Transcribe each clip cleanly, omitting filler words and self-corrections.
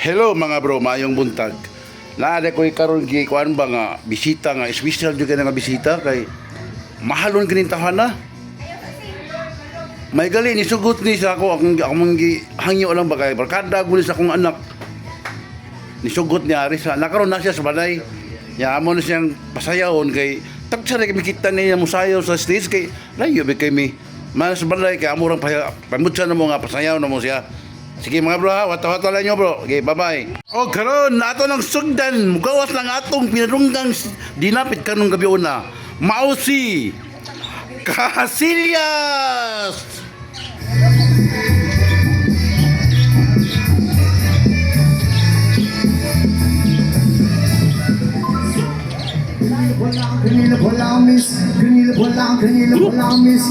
Hello mga bro, mayong buntag. Naada ko'y karon gi kuan ba nga bisita nga special jud nga bisita kay mahalon kining tahana. May gali ni sugot ni sa ako akong gi hangyo lang ba kay barkada guli sa akong anak. Ni sugot ni Aris nakaron na siya sa balay. Ya amo na siyang pasayawon kay tagsa kay makita niya mo sayaw sa stage kay layo ba kay mi mas balay kay amo rang pamutsa na mo nga pasayaw na mo siya. Sige mga bro ha, wata-wata lang nyo bro. Okay, bye-bye. O karon, ato ng sugdan. Mugawas lang atong pinarunggang dinapit kanong gabi una. Mausi Casillas!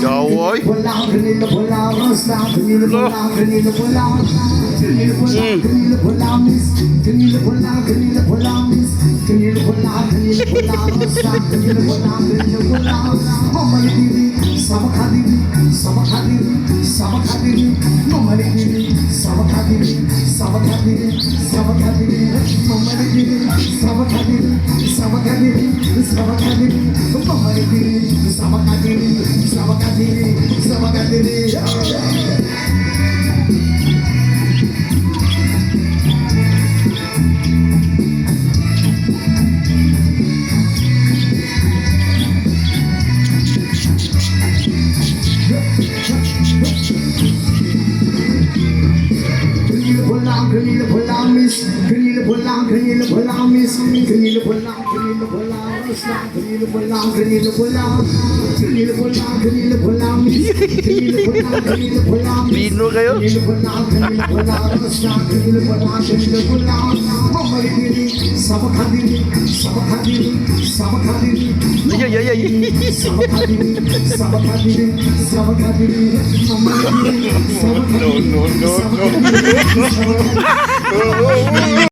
Yawoy. Bino kayo? Ay, ay, ay, no, no, no, no.